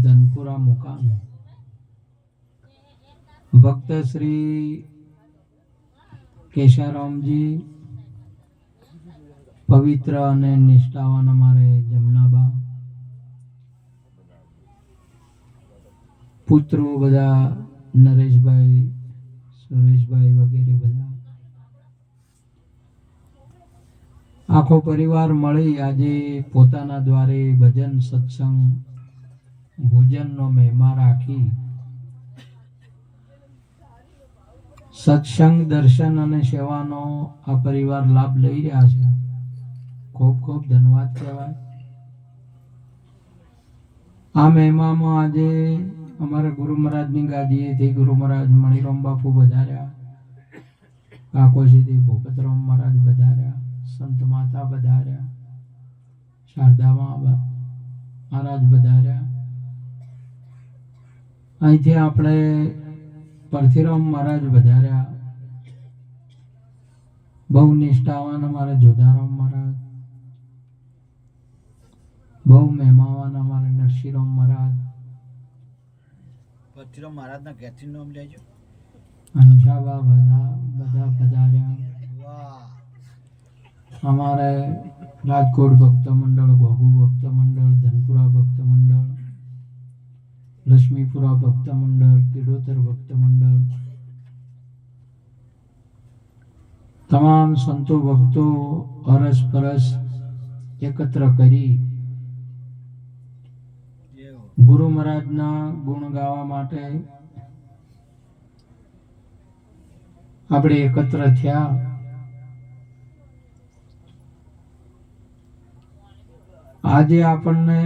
ધનપુરા મુકામ ભક્ત શ્રી કેશારામજી પવિત્ર અને નિષ્ઠાવાન અમારે જમનાબા પુત્રો બધા નરેશભાઈ, સુરેશભાઈ વગેરે બધા આખો પરિવાર મળી આજે પોતાના દ્વારે ભજન સત્સંગ ભોજનનો મહિમા રાખી સત્સંગ દર્શન અને સેવાનો આ પરિવાર લાભ લઈ રહ્યા છે. ખૂબ ખૂબ ધન્યવાદ કહેવાય. આ મહિમામાં આજે અમારા ગુરુ મહારાજની ગાદીએથી ગુરુ મહારાજ મણિરામ બાપુ વધાર્યા, કાકોશીથી ભૂપતરામ મહારાજ વધાર્યા, સંત માતા વધાર્યા, શારદામાં મહારાજ વધાર્યા. અહીંથી આપણે પરથીરામ મહારાજ વધાર્યા, બહુ નિષ્ઠાવાન અમારે જોધારામ મહારાજ, બહુ મહેમાવાન અમારે નરસિંહરામ મહારાજ, પરથીરામ મહારાજના ઘેરથી નામ લેજો. અંજાબા બધા પધાર્યા. અમારે રાજકોટ ભક્ત મંડળ, ઘોઘુ ભક્ત મંડળ, ધનપુરા ભક્ત મંડળ, લક્ષ્મીપુરા ભક્ત મંડળ, કિડોતર ભક્ત મંડળ, તમામ સંતો ભક્તો અરસ પરસ એકત્ર કરી ગુરુ મહારાજના ગુણ ગાવા માટે આપણે એકત્ર થયા. આજે આપણને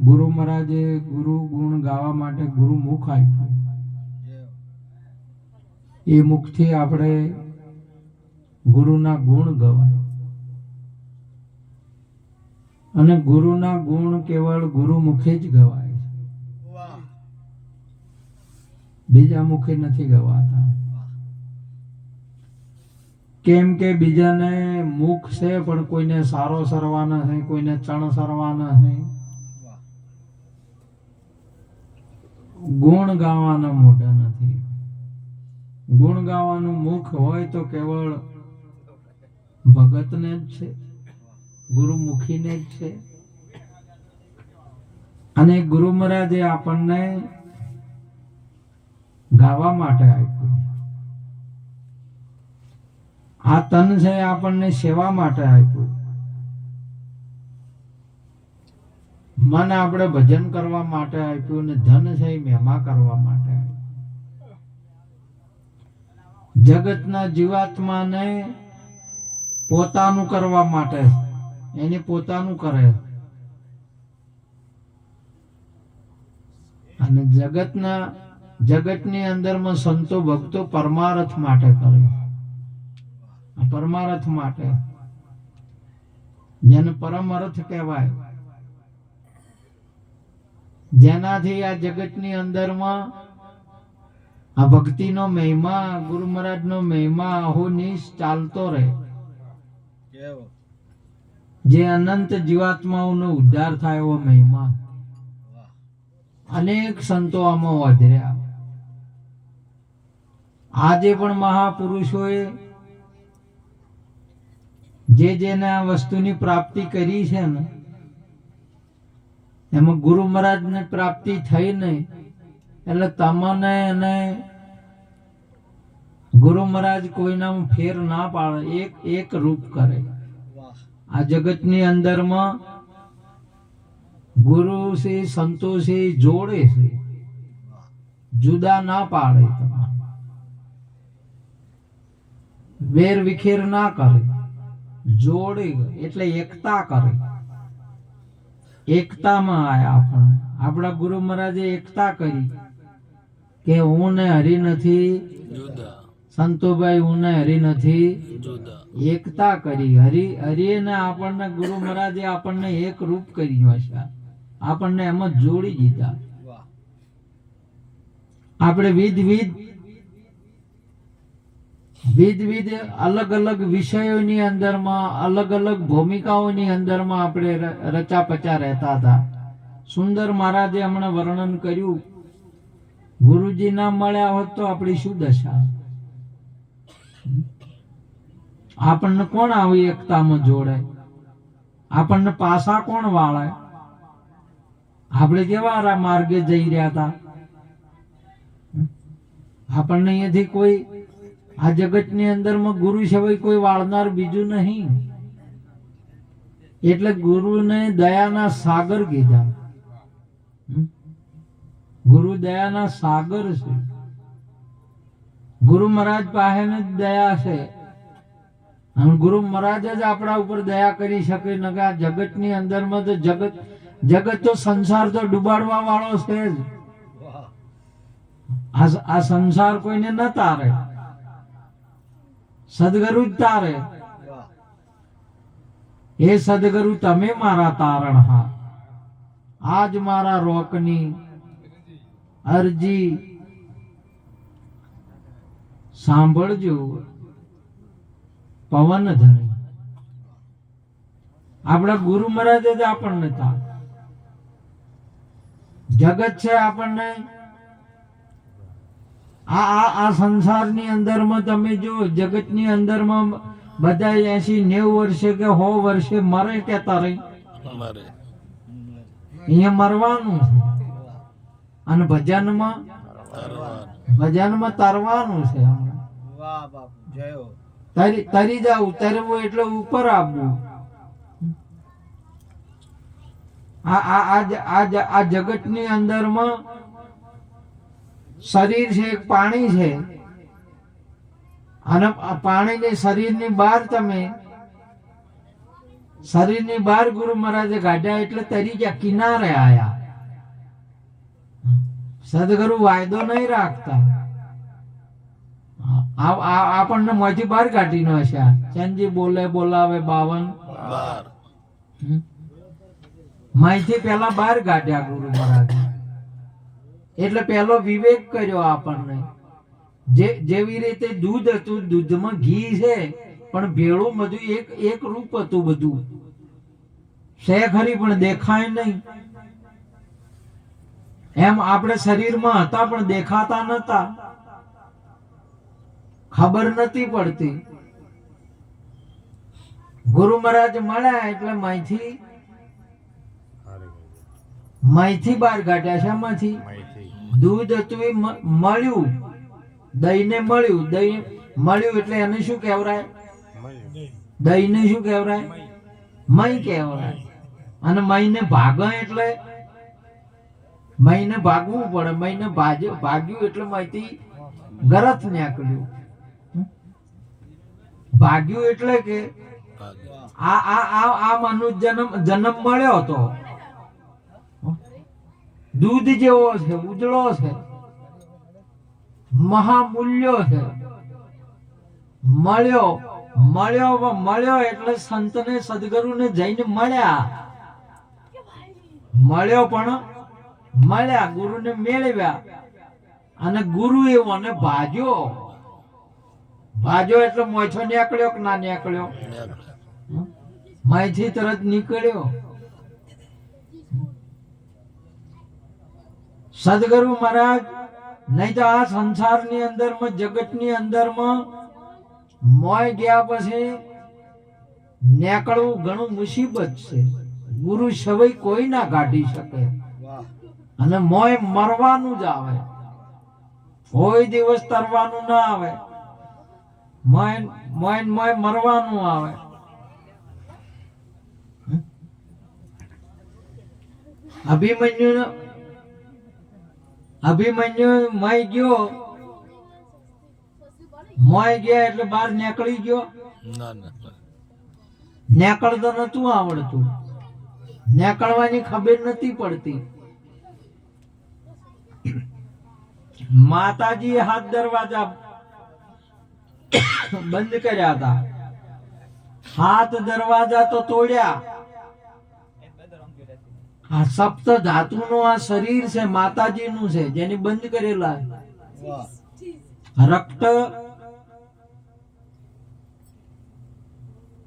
ગુરુ મહારાજે ગુરુ ગુણ ગાવા માટે ગુરુ મુખ આપ્યું. એ મુખથી આપણે ગુરુના ગુણ ગવાય અને ગુરુના ગુણ કેવળ ગુરુ મુખે જ ગવાય, બીજા મુખે નથી ગવાતા. કેમ કે બીજાને મુખ છે પણ કોઈને સારો સરવાના છે, કોઈને ચણ સરવાના છે. ગુણ ગાવાના મોઢા નથી. ગુણ ગાવાનું મુખ હોય તો કેવળ ભગતને જ છે, ગુરુમુખીને જ છે. અને ગુરુ મહારાજે આપણને ગાવા માટે આપ્યું. આ તન છે આપણને સેવા માટે આપ્યું. મન આપણે ભજન કરવા માટે આપ્યું ને ધન છે એ મહેમા કરવા માટે આપ્યું. જગતના જીવાત્માને પોતાનું કરવા માટે એને પોતાનું કરે અને જગતની અંદરમાં સંતો ભક્તો પરમાર્થ માટે કરે. પરમાર્થ માટે, જેને પરમ અર્થ કહેવાય, જેનાથી આ જગતની અંદરમાં આ ભક્તિનો મહિમા, ગુરુ મહારાજનો મહિમા અહોનિશ ચાલતો રહે, જે અનંત જીવાત્માઓનો ઉદ્ધાર થાય એવો મહિમા. અનેક સંતો આમાં વધર્યા. આજે પણ મહાપુરુષોએ જેને આ વસ્તુની પ્રાપ્તિ કરી છે ને એમાં ગુરુ મહારાજને પ્રાપ્તિ થઈ નહીં એટલે તમને અને ગુરુ મહારાજ કોઈના ફેર ના પાડે, એક રૂપ કરે. આ જગતની અંદરમાં ગુરુ છે, સંતો છે, જોડે છે, જુદા ના પાડે. વેર વિખેર ના કરે, જોડે એટલે એકતા કરે. એકતામાં આયા આપણને. આપણા ગુરુ મહારાજે એકતા કરી કે હું ને હરી નથી જુદા, સંતોભાઈ હું ને હરી નથી જુદા. એકતા કરી. હરિને આપણને ગુરુ મહારાજે આપણને એક રૂપ કર્યું હશે, આપણને એમાં જોડી દીધા. આપણે વિધ અલગ અલગ વિષયોની અંદરમાં, અલગ અલગ ભૂમિકાઓની અંદરમાં આપણે રચા પચા રહેતા હતા. સુંદર મહારાજે હમણાં વર્ણન કર્યું, ગુરુજી ના મળ્યા હોત તો આપણી શું દશા? આપણને કોણ આવી એકતામાં જોડે? આપણને પાસા કોણ વાળે? આપણે કેવા માર્ગે જઈ રહ્યા હતા? આપણને અહીંયાથી કોઈ આ જગતની અંદરમાં ગુરુ સિવાય કોઈ વાળનાર બીજું નહીં. એટલે ગુરુને દયાના સાગર કીધા. ગુરુ દયાના સાગર છે. ગુરુ મહારાજ પાસે જ દયા છે, અને ગુરુ મહારાજ જ આપણા ઉપર દયા કરી શકે. ન કે આ જગતની અંદરમાં તો જગત તો સંસાર તો ડૂબાડવા વાળો છે જ. આ સંસાર કોઈને ન તારે, સદગુરુ જ તારે. એ સદગુરુ તમે મારા તારણહાર, આજ મારા રોકની અરજી સાંભળજો પવન ધણી. આપણા ગુરુ મહારાજ જ આપણને તાર. જગત છે આપણને આ સંસારની અંદરમાં તમે જો જગતની અંદરમાં બધા 80-90 વર્ષે કે 100 વર્ષે મરે કે તરે, અહીંયા મરવાનું છે, અને ભજનમાં તરવાનું છે. વાહ બાપુ જય હો. તરી જવું, તરવું એટલે ઉપર આવવું. આ જગતની અંદરમાં શરીર છે, પાણી છે, અને પાણીની શરીરની બહાર તમે શરીરની બહાર ગુરુ મહારાજે કાઢ્યા એટલે તરી ગયા, કિનારે આયા. સદગુરુ વાયદો નહીં રાખતા. આપણને મોંથી બહાર કાઢી નાખ્યા. ચંદજી બોલાવે 52 માહિતી પેલા બહાર કાઢ્યા ગુરુ મહારાજ. એટલે પેલો વિવેક કર્યો આપણને. જેવી રીતે દૂધ હતું, દૂધમાં ઘી છે, પણ ભેળું બધું એક રૂપ હતું. બધું છે ખરી પણ દેખાય નહીં. એમ આપણે શરીરમાં હતા પણ દેખાતા નતા, ખબર નથી પડતી. ગુરુ મહારાજ મળ્યા એટલે માહિતી બહાર કાઢ્યા. શામાંથી? દૂધ હતું એ મળ્યું, દહીં ને મળ્યું. દહીં મળ્યું એટલે એને શું કહેવાય? દહીં ને શું કહેવાય? મય કહેવાય. અને મયને ભાગે એટલે મયને ભાગવું પડે. મયને ભાગ્યું એટલે માહિતી ગરત નીકળ્યું. ભાગ્યું એટલે કે આ મનુષ્ય જન્મ મળ્યો હતો, દૂધ જેવો છે, ઉજળો છે, મહામૂલ્યો છે. મળ્યો એટલે સંતને સદગુરુને જઈને મળ્યા. મળ્યો પણ મળ્યા, ગુરુને મેળવ્યા. અને ગુરુ એવોને ભાજ્યો એટલે મોછો નીકળ્યો કે ના નીકળ્યો? માહિતી તરત નીકળ્યો. સદગુરુ મહારાજ નહીં તો આ સંસારની અંદરમાં જગતની અંદરમાં મોય ગયા પછી નીકળવું ઘણું મુસીબત છે. ગુરુ સિવાય કોઈ ના કાઢી શકે. અને મોય મરવાનું જ આવે, કોઈ દિવસ તરવાનું ના આવે. મોય મરવાનું આવે. અભિમન્યુ મોય ગયો, મોય ગયા એટલે બહાર નીકળી ગયો. નીકળતો નતું આવડતું, નીકળવાની ખબર નથી પડતી. માતાજી હાથ દરવાજા બંધ કર્યા હતા. હાથ દરવાજા તો તોડ્યા. આ સપ્ત ધાતુ નું આ શરીર છે, માતાજી નું છે, જેની બંધ કરેલા. રક્ત,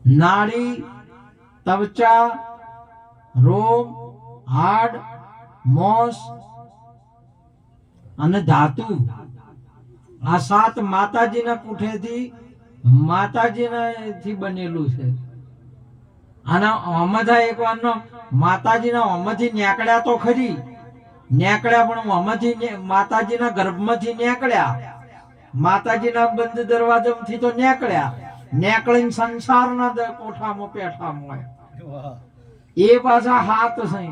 નાડી, ત્વચા, રોમ હાડ, મોસ અને ધાતુ, આ 7 માતાજીના કુઠેથી માતાજીનાથી બનેલું છે. આના ઓમથા એક વારનો માતાજીના ઓમથી નીકળ્યા તો ખરી, નીકળ્યા પણ ઓમથી માતાજીના ગર્ભમાંથી નીકળ્યા, માતાજીના બંધ દરવાજામાંથી તો નીકળ્યા, નીકળીને સંસારના કોઠામાં પેઠામાં વાહ એ પાછા હાથ છે.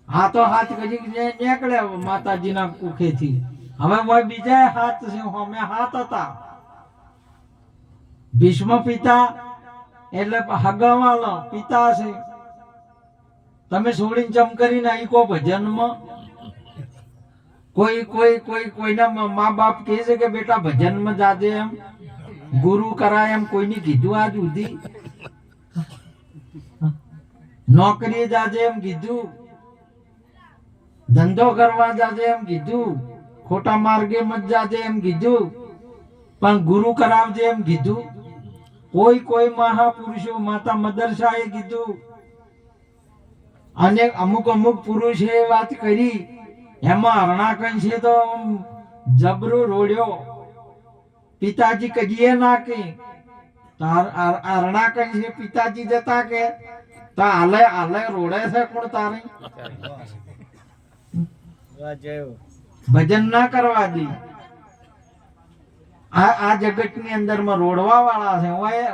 હાથ કરી નીકળ્યા માતાજીના કુખેથી. હવે બીજા હાથ છે, અમે હાથ હતા. ભીષ્મ પિતા એટલે હગાવાલો પિતા છે. તમે છોડીને ચમ કરીને આવી કો ભજનમાં. કોઈના મા બાપ કહે છે કે બેટા ભજનમાં જાજે, એમ ગુરુ કરાય, એમ કોઈની કીધું આજ સુધી? નોકરી જાજે એમ કીધું, ધંધો કરવા જાજે એમ કીધું, ખોટા માર્ગે મત જાજે એમ કીધું, પણ ગુરુ કરાવજે એમ કીધું? કોઈ મહાપુરુષો માતા મદરસાએ કીધું, અને અમુક પુરુષે વાત કરી. એમાં હરણાકંઠ છે તો જબરો રોડ્યો, પિતાજી કહીએ ના કે હરણાકંઠ છે, પિતાજી જતા કે તો હાલે રોડે છે કોણ તારે? વાહ જય હો. ભજન ના કરવા દી. આ જગત ની અંદર માં રોડવા વાળા છે.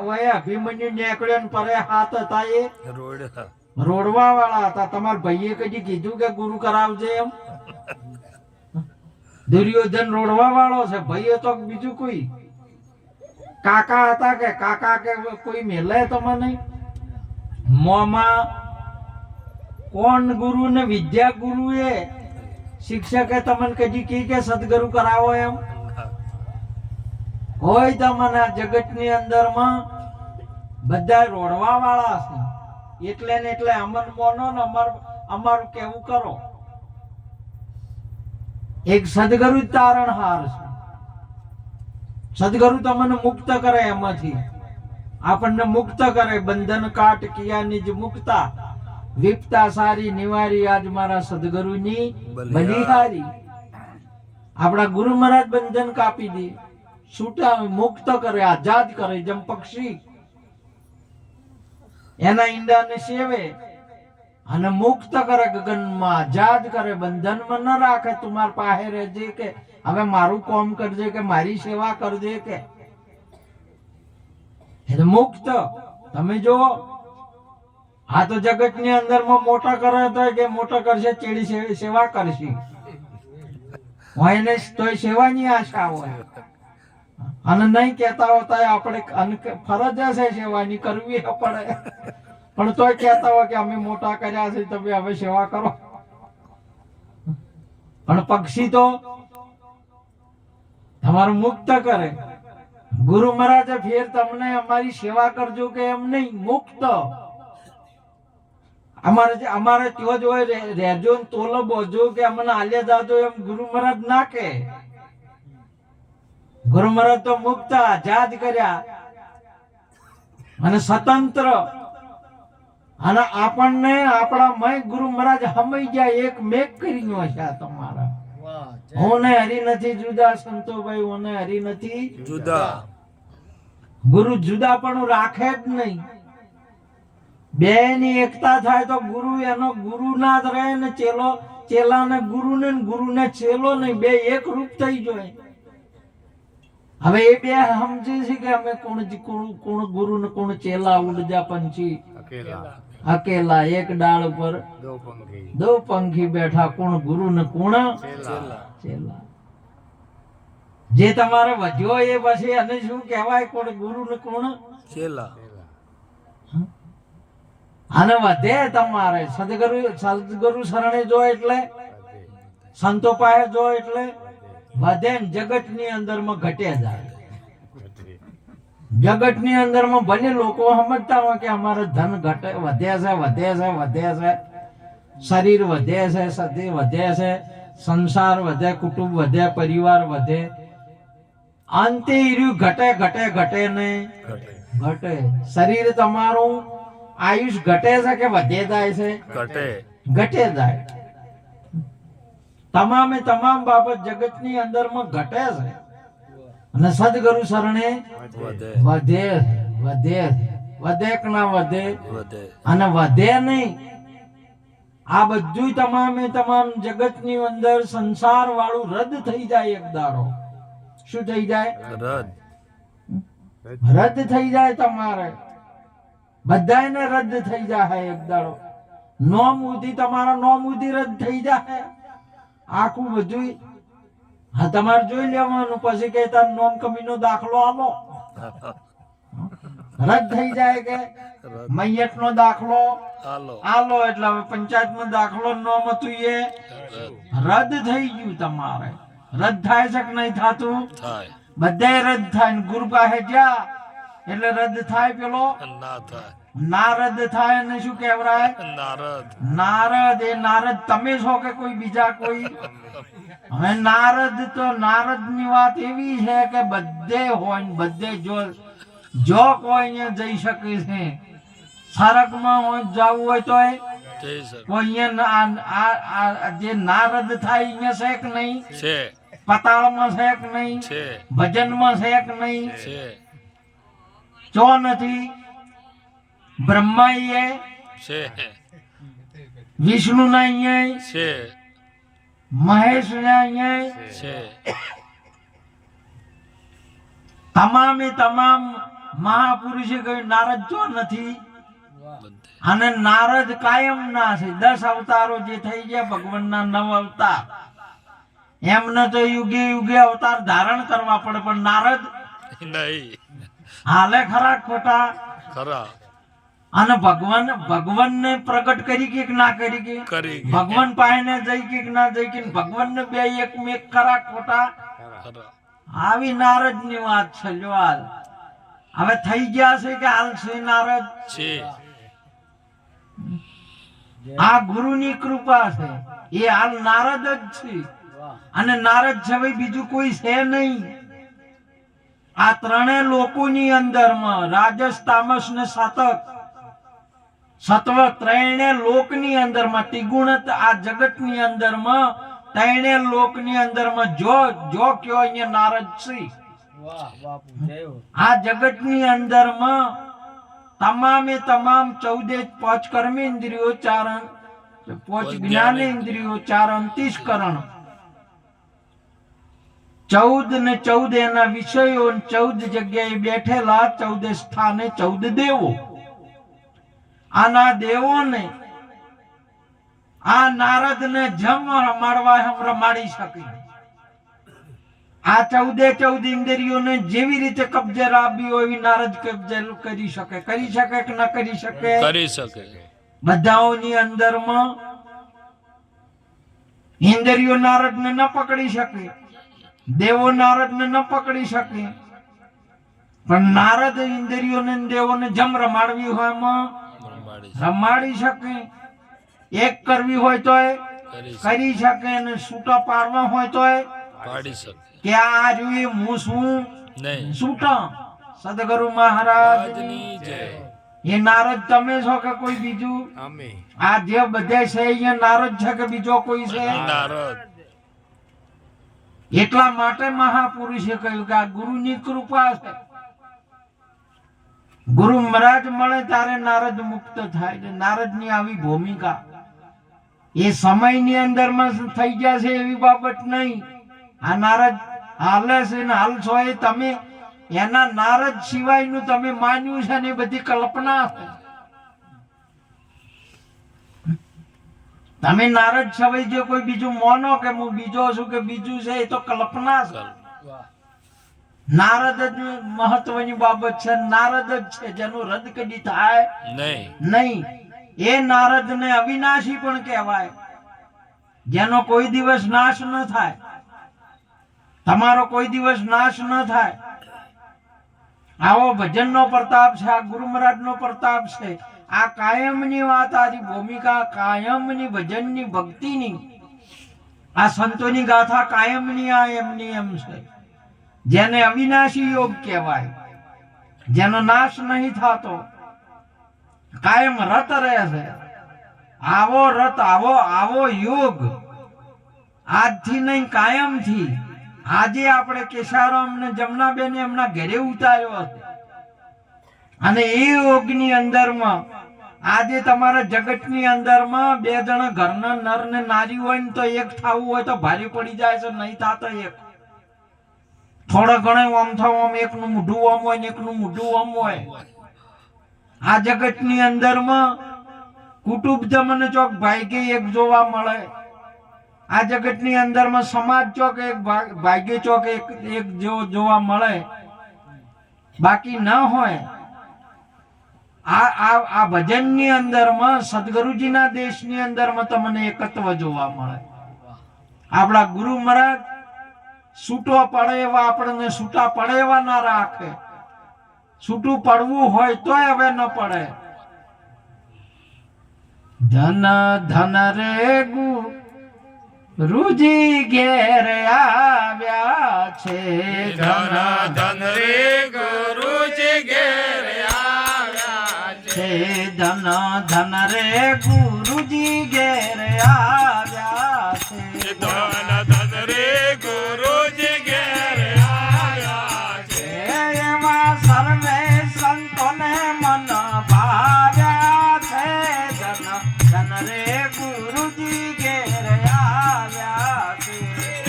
ઓય અભિમન્યુ નીકળ્યો ને પરે હાથ હતા, એ રોડવા વાળા હતા. તમારા ભાઈએ કદી કીધું કે ગુરુ કરાવજે એમ? દુર્યોધન રોડવા વાળો છે, ભાઈ તો બીજું કોઈ કાકા હતા કે કાકા કે કોઈ મેલે તમને? મોમાં કોણ ગુરુ ને વિદ્યા ગુરુ એ શિક્ષકે તમને કદી કી કે સદગુરુ કરાવો એમ? હોય તમને આ જગત ની અંદર માં બધા રોડવા વાળા છે. એટલે ને એટલે અમન મોનો ને અમારું કેવું કરો. એક સદગુરુ તારણહાર છે. સદગુરુ તમને મુક્ત કરે, એમાંથી આપણને મુક્ત કરે. બંધન કાટ કિયા નિજ મુક્તા, વિપતા સારી નિવારી, આજ મારા સદગુરુની બલિહારી. આપણા ગુરુ મહારાજ બંધન કાપી દે, છૂટા મુક્ત કરે, આઝાદ કરે. જેમ પક્ષી એના ઈંડાને સેવે અને મુક્ત કરે, ગગનમાં આઝાદ કરે, બંધનમાં ન રાખે. તમાર પાસે રહેજે કે હવે મારું કામ કરજે કે મારી સેવા કરજે કે મુક્ત. તમે જો આ તો જગત ની અંદર માં મોટા કરે તો કે મોટા કરશે, ચેડી સેવા કરશે, એને તોય સેવાની આશા હોય. અને નહીં કેતા હોતા આપણે ફરજ હશે સેવાની કરવી પડે, પણ તોય કહેતા હોય કે અમે મોટા કર્યા છે, તમે હવે સેવા કરો. પણ પક્ષી તો તમારું મુક્ત કરે. ગુરુ મહારાજે ફેર તમને અમારી સેવા કરજો કે એમ નહીં, મુક્ત. અમારે ત્યો જ હોય રહેજો ને તોલો બોજો કે અમને આલ્યા જાજો, એમ ગુરુ મહારાજ ના કે. ગુરુ મહારાજ તો મુક્ત આઝાદ કર્યા અને સ્વતંત્ર. અને આપણને આપણા મય ગુરુ મહારાજ હમાઈ ગયા, એક મેક કરી નો છે તમારા. વાહ જય. હું ને હરી નથી જુદા, સંતોભાઈ હું ને હરી નથી જુદા. ગુરુ જુદા પણ રાખે જ નહીં. બે ની એકતા થાય તો ગુરુ એનો ગુરુ ના જ રહે ને ચેલા ને ગુરુ ને ચેલો નહીં, બે એક રૂપ થઈ જાય. હવે એ બે સમજે છે કે અમે કોણ ગુરુ ને કોણ ચેલા. ઉડજા પંછી અકેલા, એક ડાળ ઉપર દો પંખી બેઠા, કોણ ગુરુ ને કોણ ચેલા. જે તમારે વધ્યો એ પછી એને શું કહેવાય? કોણ ગુરુ ને કોણ ચેલા. અને વધે તમારે સદગુરુ શરણે જો એટલે સંતો પાસે જો એટલે વધે. જગત ની અંદર માં ઘટે જાય. જગત ની અંદર માં ભલે લોકો સમજતા હોય કે અમારે ધન ઘટે, વધે છે, શરીર વધે છે, સતી વધે છે, સંસાર વધે, કુટુંબ વધે, પરિવાર વધે, અંતે ઘટે ને ઘટે. શરીર તમારું આયુષ ઘટે છે કે વધે જાય છે? ઘટે. ઘટે જાય. તમામે તમામ બાબત જગતની અંદરમાં ઘટે છે અને સદગુરુ શરણે વધે. વધે વધે વધે કે ના વધે? વધે. અને વધે નહીં. આ બધું તમામે તમામ જગતની અંદર સંસાર વાળું રદ થઈ જાય એક દાડો. શું થઈ જાય? રદ. રદ થઈ જાય. તમારે બધાયને રદ થઈ જાય એક દાડો. નોમ ઉધી તમારા નોમ ઉધી રદ થઈ જાય. આખું બધું હા તમારે જોઈ લેવાનું. પછી કે તાર નોમ કમીનો દાખલો આલો રદ થઈ જાય. કે રદ. મૈયત નો દાખલો હાલો. આલો એટલે હવે પંચાયત નો દાખલો નોમ હતું એ રદ રદ થઈ ગયું. તમારે રદ થાય છે કે નહીં થતું? થાય. બધે રદ થાય ને ગુરુ પાસે જા એટલે રદ થાય. પેલો ના થાય. ના રદ થાય ને શું કહેવાય? નારદ. નારદ. એ નારદ તમે છો કે કોઈ બીજા કોઈ? હવે નારદ તો નારદ ની વાત એવી છે કે બધે હોય ને બધે જો કોઈ અહીંયા જઈ શકે છે. સરગમાં હોય જવું હોય તો જઈ શકે. કોઈ અહીંયા જે નારદ થાય અહીંયા છે કે નહીં? છે. પતાળમાં છે કે નહીં? છે. ભજનમાં છે કે નહીં? છે. ચો નથી. બ્રહ્મા એ છે. વિષ્ણુ ના અહીંયા છે. મહેશ ના અહીંયા છે. તમામે તમામ મહાપુરુષે કહ્યું નારદ જો નથી. બધે. અને નારદ કાયમ ના છે. 10 અવતારો જે થઈ ગયા ભગવાનના 9 અવતાર એમને તો યુગે યુગે અવતાર ધારણ કરવા પડે. પણ નારદ નહીં. હાલે ખરા ખોટા? ખરા. અને ભગવાનને પ્રગટ કરી કે ના કરી? કે કરી. ભગવાન પાસે જઈ કે ના જઈ? કે ભગવાનને બે એક મેક ખરા ખોટા? ખરા. આવી નારદ ની વાત છે. લ્યો હાલ હવે થઈ ગયા છે કે હાલ છે નારદ? છે. આ ગુરુની કૃપા છે. એ હાલ નારદ જ છે. વાહ અને નારદ સિવાય બીજું કોઈ છે નહીં. આ ત્રણેય લોકોની અંદરમાં રાજસ તામસ ને સાતક સત્વ ત્રણે લોકની અંદરમાં ત્રિગુણ આ જગતની અંદરમાં ત્રણે લોકની અંદરમાં જો કયો અહીંયા નારદ છે. વાહ બાપુ જય હો. આ જગતની અંદરમાં તમામે તમામ 14 પાંચ કર્મેન્દ્રિયો, 4 પાંચ જ્ઞાનેન્દ્રિયો, 4 અંતઃકરણ, 14 ને 14 એના વિષયો, 14 જગ્યાએ બેઠેલા, 14 સ્થાને 14 દેવો. આના દેવોને આ નારદને જમ રમાડવા રમાડી શકે. આ 14 ઇન્દ્રિયોને જેવી રીતે કબજે રાબી હોય એવી નારદ કબજે કરી શકે. કરી શકે કે ન કરી શકે? કરી શકે. બધાઓની અંદરમાં ઇન્દ્રિયો નારદને ન પકડી શકે, દેવો નારદને ન પકડી શકે. પણ નારદ ઇન્દ્રિયોને ને દેવોને જમ રમાડવી હોય એમાં રમાડી શકે. એક કરવી હોય તો કરી શકે, અને છૂટા પાડવા હોય તો પાડી શકે. કે આ જોઈએ હું શું નહીં. છૂટા. સદગુરુ મહારાજ આજની જય. એ નારદ તમે છો કે કોઈ બીજું? અમે આ જે બધા છે અહીંયા નારદ છે કે બીજો કોઈ છે? નારદ. એટલા માટે મહાપુરુષે કહ્યું કે આ ગુરુની કૃપા છે. ગુરુ મહારાજ મળે ત્યારે નારદ મુક્ત થાય છે. નારદની આવી ભૂમિકા એ સમયની અંદરમાં થઈ ગયા છે એવી બાબત નહીં. આ નારદ હાલે છે ને હાલશો એ તમે એના નારદ સિવાયનું તમે માન્યું છે ને એ બધી કલ્પના છે. તમે નારદ સિવાય જે કોઈ બીજું માનો કે હું બીજો છું કે બીજું છે એ તો કલ્પના છે. વાહ નારદ જ મહત્વની બાબત છે. નારદ જ છે જેનું રદ કદી થાય નહીં. નહીં. એ નારદ ને અવિનાશી પણ કહેવાય, જેનો કોઈ દિવસ નાશ ન થાય. તમારો કોઈ દિવસ નાશ ન થાય. આવો ભજનનો પ્રતાપ છે, આ ગુરુ મહારાજનો પ્રતાપ છે. આ કાયમની વાત, આની ભૂમિકા કાયમની ભજનની ભક્તિની, આ સંતોની ગાથા કાયમની આ એમની એમ છે. જેને અવિનાશી યોગ કહેવાય, જેનો નાશ નહીં થતો. કાયમ રત રહે છે. આવો રત, આવો યુગ આજથી નહીં કાયમથી. આજે આપણે કેશારામ ને જમનાબેન એમના ઘરે ઉતાર્યો હતો અને એ યોગની અંદરમાં આજે તમારા જગતની અંદરમાં બે જણા ઘરના નર ને નારી હોય ને તો એક થવું હોય તો ભારે પડી જાય છે, નહીં થતા એક. થોડા ઘણા આમ થાવ આમ એકનું મોઢું આમ હોય ને એકનું મોઢું આમ હોય. આ જગતની અંદરમાં કુટુંબ તમને ચોક ભાગ્ય એક જોવા મળે. આ જગતની અંદરમાં સમાજ ચોક એક ભાગ્ય ચોક એક જોવા મળે, બાકી ન હોય. આ ભજનની અંદરમાં સદગુરુજીના દેશની અંદરમાં તમને એકત્વ જોવા મળે. આપણા ગુરુ મહારાજ છૂટો પડે એવા આપણને છૂટા પડે એવા ના રાખે. છૂટું પડવું હોય તોય હવે ન પડે. ધન ધન રે ગુરુજી ઘેર આવ્યા છે. ધન ધન રે ગુરુજી ઘેર આવ્યા છે. ધન ધન રે ગુરુજી ઘેર આવ્યા છે. ધન ધન રે ગુરુજી ઘેર આવ્યા છે. એવા સર્વે સંતોને મન ભાવ્યા છે. ધન ધન રે ગુરુજી ઘેર આવ્યા છે.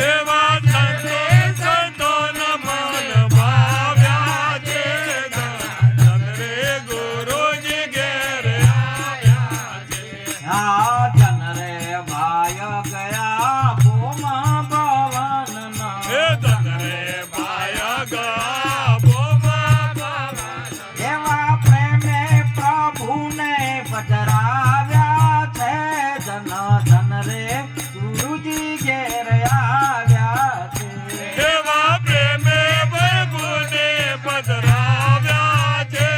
એવા સંતો સંતોના મન ભાવ્યા છે. ધન રે ગુરુજી ઘેર આવ્યા છે. આ ધન રે ભાય ગયા ભૂમા ભવનના. હે ધન રે ભાય ગયા ભોમા ભવન. એવા પ્રેમે પ્રભુને પધરાવ્યા છે. ધન ધન રે ગુરુજી ઘેર આવ્યા છે. એવા પ્રેમે પ્રભુને પધરાવ્યા છે.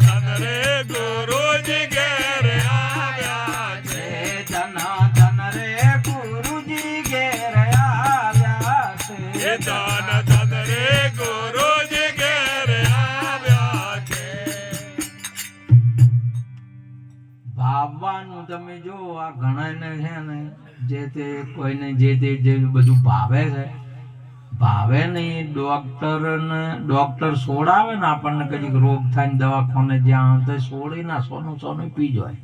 ધન રે ગુરુજી ઘેર આવ્યા છે. ધન ધન રે ગુરુજી ઘેર આવ્યા છે. એ ધન ધન રે ગુરુજી ઘેર આવ્યા છે. ભાવવાનું તમે જો આ ઘણાને છે ને જે તે કોઈને જે તે જે બધું ભાવે છે, ભાવે નહીં. ડોક્ટર સોડાવે ને આપણને કઈક રોગ થાય ને દવાખાને જ્યાં તો સોડી ના સોનું સોનું પી જાય.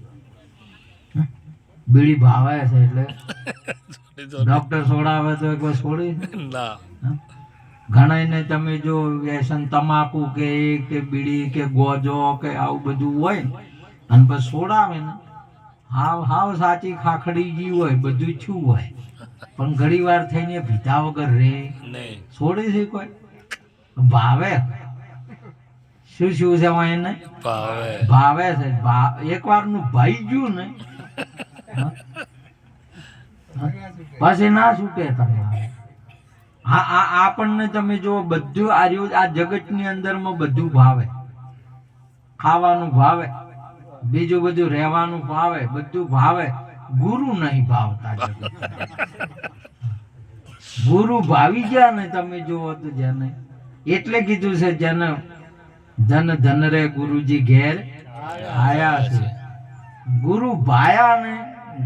બીડી ભાવે છે એટલે ડોક્ટર સોડાવે તો એક વાર છોડી. ના ઘણાને તમે જો વ્યસન તમાકુ કે બીડી કે ગોજો કે આવું બધું હોય ને અને પછી સોડાવે ને હાવ સાચી ખાખડી જી હોય, બધું છું હોય, પણ ઘણી વાર થઈને પીધા વગર રે નહીં છોડી છે કોઈ ભાવે. શું છે એને ભાવે ભાવે છે. એક વાર નું ભાઈ ગયું ને પછી ના છૂટે તમારે. આપણને તમે જો બધું આ જગત ની અંદર માં બધું ભાવે. ખાવાનું ભાવે, બીજું બધું રહેવાનું ભાવે, બધું ભાવે. ગુરુ નહીં ભાવતા. ગુરુ ભાવી ગયા ને તમે જુઓ તો જેને એટલે કીધું છે જેને ધન ધન રે ગુરુજી ઘેર આયા છે. ગુરુ ભાયા ને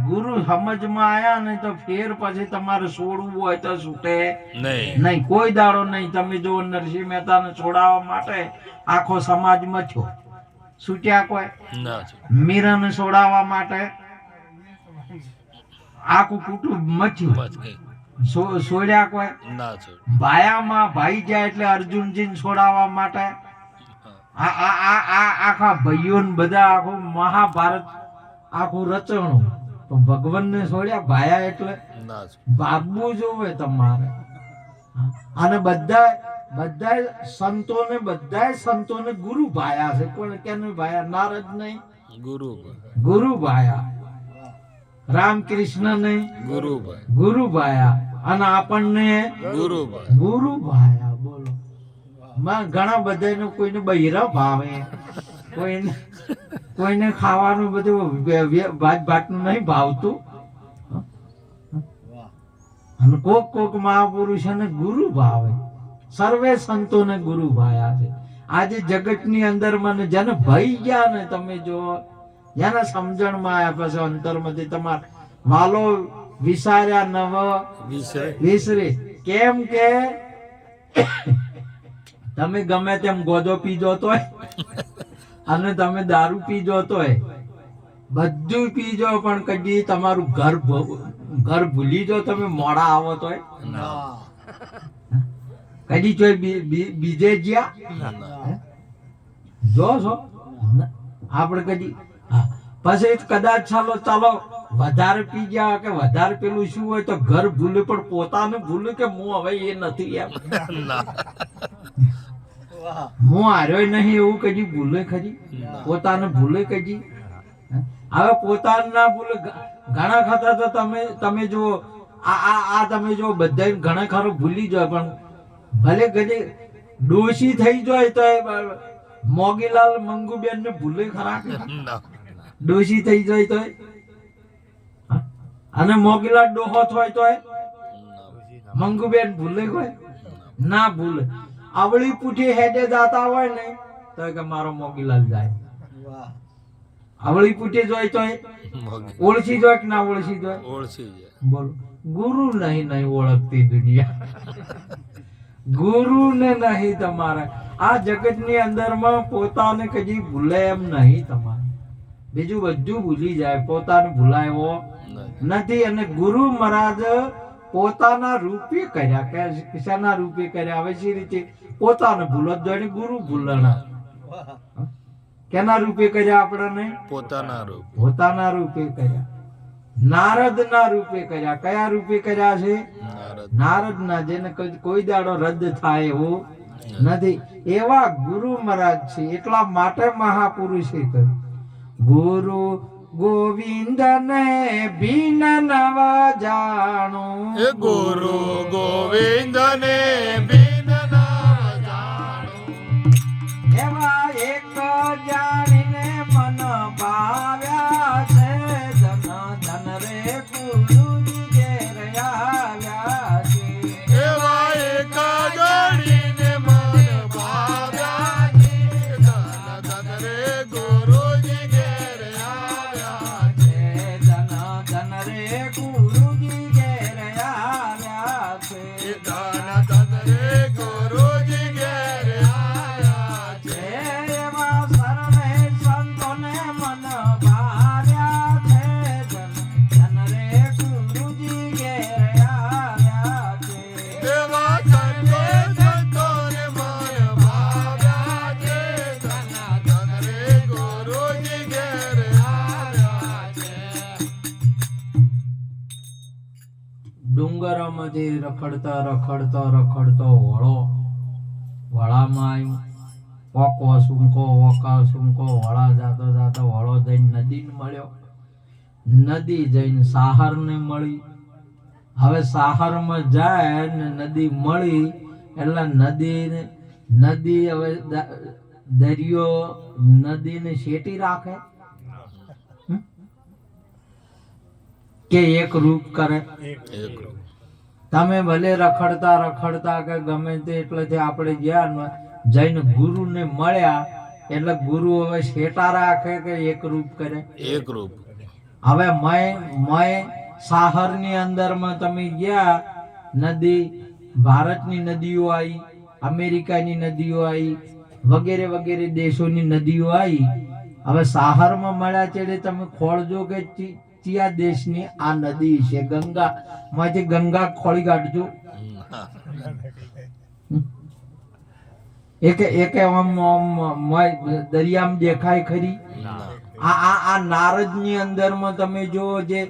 ગુરુ સમજમાં આયા ને તો ફેર પછી તમારે છોડવું હોય તો છૂટે નહીં નહીં, કોઈ દાડો નહીં. તમે જો નરસિંહ મહેતા ને છોડાવવા માટે આખો સમાજ મથ્યો, છૂટ્યા કોઈ? ના મીરા ને છોડાવવા માટે આખું કુટુંબ મથ્યું, બસ ગઈ. છોડ્યા કોઈ? ના છોડ ભાયામાં ભાઈ જાય એટલે અર્જુનજી ને છોડાવવા માટે આખા ભાઈઓ ને બધા આખું મહાભારત આખું રચણું, તો ભગવાન ને છોડ્યા ભાયા એટલે ના છોડ ભાગવું જોવે તમારે. અને બધા સંતોને ગુરુ ભાયા છે. કોઈ કેને ભાયા? નારદ નહીં, ગુરુ ભાયા. રામકૃષ્ણ નહીં, ગુરુ ભાયા. અને આપણને ગુરુ ભાયા. બોલો, ઘણા બધા કોઈને બૈરા ભાવે, કોઈને ખાવાનું બધું ભાત નું નહીં ભાવતું. અને કોક મહાપુરુષોને ગુરુ ભાવે. સર્વે સંતોને ગુરુ ભાયા છે. આજે જગતની અંદર મને જેને ભઈ ગયા ને તમે જો જેને સમજણમાં આવ્યા પછી અંતરમાંથી તમાર વાલો વિસાર્યા નવ વિસરે. કેમ કે તમે ગમે તેમ ગોદો પીજો તોય અને તમે દારૂ પીજો તોય બધું પીજો પણ કદી તમારું ઘર ભૂલી જો તમે મોડા આવો તોય કદી જોઈ બીજે જ્યાં જો છો આપણે કદી પછી કદાચ ચાલો વધારે પી ગયા કે વધારે પેલું શું હોય તો ઘર ભૂલે પણ પોતાને ભૂલે કે હું હવે એ નથી એમ હું હાર્યો નહીં એવું કદી ભૂલે ખરી પોતાને ભૂલે કદી હવે પોતાને ના ભૂલે ઘણા ખાતા તો તમે જો આ તમે જો બધા ઘણા ખરું ભૂલી જાય પણ ભલે કદી ડોશી થઈ જાય તો મોગીલાલ મંગુબેન ને ભૂલે ખરા ડોશી થઈ જાય તો અને મોગીલાલ ડોહો થાય તો મંગુબેન ભૂલે હોય ના ભૂલે આવળી પૂઠી હેડે જાતા હોય ને તો કે મારો મોગીલાલ જાય આવળી પૂઠી જોઈ તો ઓળખી જોય કે ના ઓળખી જોય બોલો ગુરુ નહીં ઓળખતી દુનિયા ગુરુ ને નહીં તમારે આ જગત ની અંદર માં પોતાને કદી ભૂલે એમ નહીં તમારે બીજું બધું ભૂલી જાય પોતાને ભૂલાયો નથી. અને ગુરુ મહારાજ પોતાના રૂપે કર્યા કે શાના રૂપે કર્યા હવે સી રીતે પોતાને ભૂલો જ ગુરુ ભૂલણા કેના રૂપે કર્યા આપણને પોતાના રૂપે કર્યા. નારદ ના રૂપે કર્યા. કયા રૂપે કર્યા છે? નારદ ના, જેને કોઈ દાડો રદ થાય એવો નથી એવા ગુરુ મહારાજ છે. એટલા માટે મહાપુરુષે કહ્યું ગુરુ ગોવિંદ ને ભીન નવા જાણું. ગુરુ ગોવિંદ ને ભીન નવા જાણું. એવા એક જાણીને મન ભાવ્યા છે. ધન ધન રે ગુરુજી ઘેર આવ્યા છે. એવા એક જાણીને મન ભાવ્યા છે. ધન ધન રે ગુરુજી ઘેર આવ્યા છે. ધન ધન રે ગુરુજી ઘેર આવ્યા છે. ધન ધન રે ગુરુજી ઘેર આવ્યા છે. એવા સર્વે સંતોને મન ભાવ્યા છે. ધન ધન રે ગુરુજી ઘેર આવ્યા છે. એવા સર્વે સંતોને મન ભાવ્યા છે. ધન ધન રે ગુરુજી ઘેર આવ્યા છે. ડુંગરોમાંથી રખડતો વળામાં આવ્યું. ઓકા સુમકો વળા જાતો વળો જઈને નદીને મળ્યો. નદી જઈને સાહરને મળી. હવે સાહરમાં જાય ને નદી મળી એટલે નદી હવે દરિયો નદીને શેટી રાખે કે એક રૂપ કરે. તમે ભલે રખડતા કે ગમે તે એટલેથી આપણે ગયા જઈને ગુરુને મળ્યા એટલે ગુરુ હવે શેટા રાખે કે એક રૂપ કરે. હવે મય સાહરની અંદરમાં તમે ગયા નદી, ભારતની નદીઓ આવી, અમેરિકાની નદીઓ આવી, વગેરે વગેરે દેશોની નદીઓ આવી. હવે સાહરમાં મળ્યા છે તમે ખોળજો કે ચિયા દેશની આ નદી છે. ગંગા માંથી ગંગા ખોળી કાઢજો. એક દરિયામાં દેખાય ખરી? આ નારદ ની અંદર માં તમે જો જે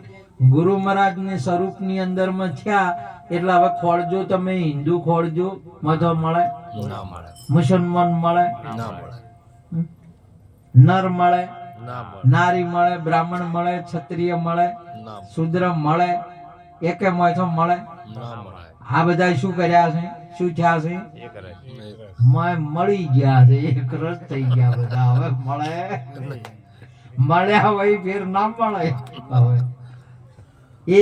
ગુરુ મહારાજ ની સ્વરૂપ ની અંદર માં થયા એટલે હવે ખોળજો તમે. હિન્દુ ખોળજો મધો મળે, મુસલમાન મળે, નર મળે, નારી મળે, બ્રાહ્મણ મળે, ક્ષત્રિય મળે, શૂદ્ર મળે, એકે માથો મળે. આ બધા શું કર્યા છે? શું થયા છે? મળી ગયા છે. એક રસ થઈ ગયા બધા. હવે મળ્યા હોય ફેર ના મળે. હવે એ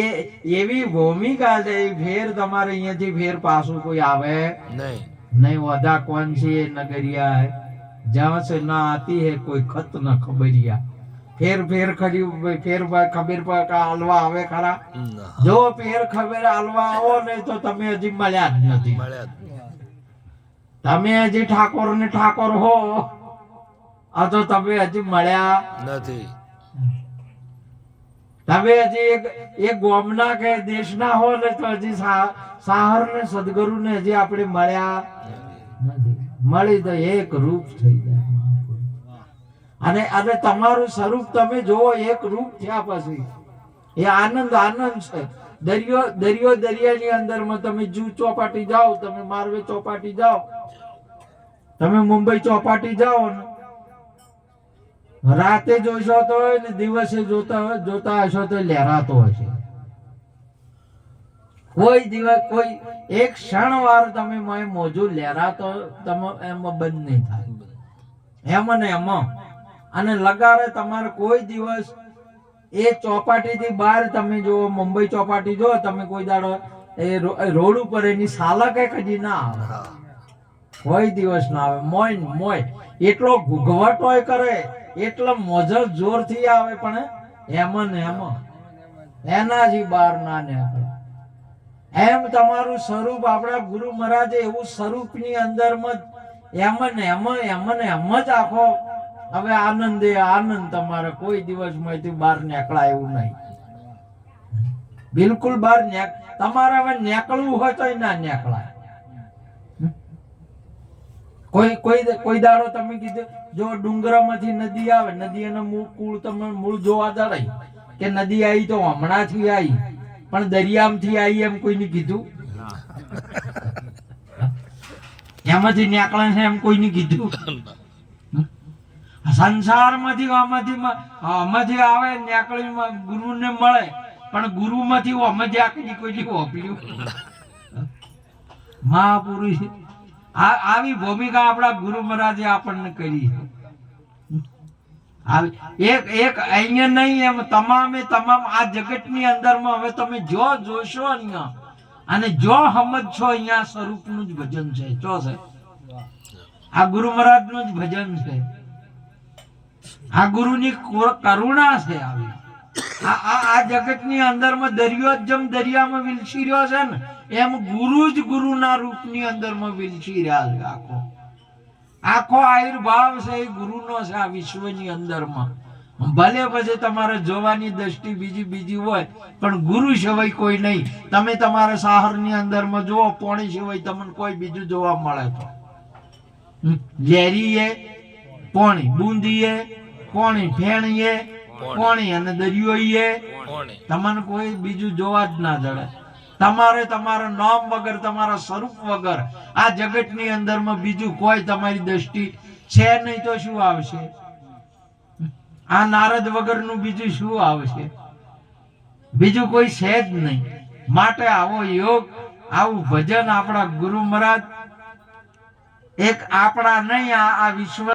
એવી ભૂમિકા છે. ફેર તમારે અહીંયાથી ફેર પાછું કોઈ આવે નહીં. વધા કોણ છે? નગરિયા जहाँ से ना आती है कोई खत न खबरिया फेर फेर खरी फेर खबर पर का हलवा આવે ખરા જો ફેર ખબર હલવા આવો નહીં તો તમે હજી મળ્યા જ નથી તમે હજી ઠાકોર ને ઠાકોર હો આ તો તમે હજી મળ્યા નથી તમે હજી એક ગોમના કે દેશના હો ને તો હજી સાહર ને સદગુરુ ને હજી આપણે મળ્યા નથી મળી તો એક રૂપ થઈ જાય અને અને તમારું સ્વરૂપ તમે જોવો એક રૂપ થયા પછી એ આનંદ આનંદ છે દરિયાની અંદરમાં તમે જૂ ચોપાટી જાઓ તમે મારવે ચોપાટી જાઓ તમે મુંબઈ ચોપાટી જાઓ ને રાતે જોશો તો ને દિવસે જોતા હશો તો લહેરાતો હશે કોઈ દિવસ કોઈ એક ક્ષણ વાર તમે મોજું લહેરાતો તમે એમાં બંધ નહીં થાય એમ ને એમાં અને લગારે તમારે કોઈ દિવસ એ ચોપાટી થી બહાર તમે જો મુંબઈ ચોપાટી જો તમે કોઈ દાડો એ રોડ ઉપર એની સાલા કઈ કદી ના આવે કોઈ દિવસ ના આવે મોય એટલો ઘૂઘવટોય કરે એટલો મોજર જોર થી આવે પણ એમાં ને એમાં એના જ બહાર ના નીકળે એમ તમારું સ્વરૂપ આપણા ગુરુ મહારાજે એવું સ્વરૂપ ની અંદર એમ જ આખો હવે આનંદ તમારે કોઈ દિવસ માંથી બહાર નીકળાય એવું નહીં બિલકુલ બહાર તમારે હવે નીકળવું હોય તો ના નીકળાય કોઈ દાડો તમે કીધું જો ડુંગરામાંથી નદી આવે નદી એનો મૂળ જોવા જડાય કે નદી આવી તો હમણાંથી આવી પણ દરિયામાંથી આવી એમ કોઈને કીધું એમાંથી નીકળે છે એમ કોઈને કીધું સંસારમાંથી આમાંથી આવે નીકળી ગુરુને મળે પણ ગુરુમાંથી આમાંથી આખી કોઈ વાપર્યું મહાપુરુષ આવી ભૂમિકા આપણા ગુરુ મહારાજે આપણને કરી એક અહીંયા નહીં એમ તમામ આ જગતની અંદરમાં હવે તમે જો જોશો અહીંયા અને જો સમજશો અહીંયા સ્વરૂપનું જ ભજન છે જો છે આ ગુરુ મહારાજનું જ ભજન છે આ ગુરુની કરુણા છે આવી આ જગતની અંદરમાં દરિયો જેમ દરિયામાં વિલસી રહ્યો છે ને એમ ગુરુ જ ગુરુના રૂપની અંદરમાં વિલસી રહ્યા છે આખો આયુર્ભાવ છે એ ગુરુનો છે આ વિશ્વની અંદરમાં ભલે પછી તમારે જોવાની દ્રષ્ટિ બીજી હોય પણ ગુરુ સિવાય કોઈ નહીં તમે તમારા શહેરની અંદરમાં જુઓ પોણી સિવાય તમને કોઈ બીજું જોવા મળે તો ઝેરીએ પોણી બુંદીએ પોણી ફેણીએ પોણી અને દરિયોએ તમને કોઈ બીજું જોવા જ ના જડે તમારે તમારા નામ વગર તમારા સ્વરૂપ વગર આ જગતની અંદરમાં બીજું કોઈ તમારી દ્રષ્ટિ છે નહીં તો શું આવશે આ નારદ વગરનું બીજું શું આવશે બીજું કોઈ છે જ નહીં માટે આવો યોગ આવું ભજન આપણા ગુરુ મહારાજ એક આપણા નહીં આ વિશ્વ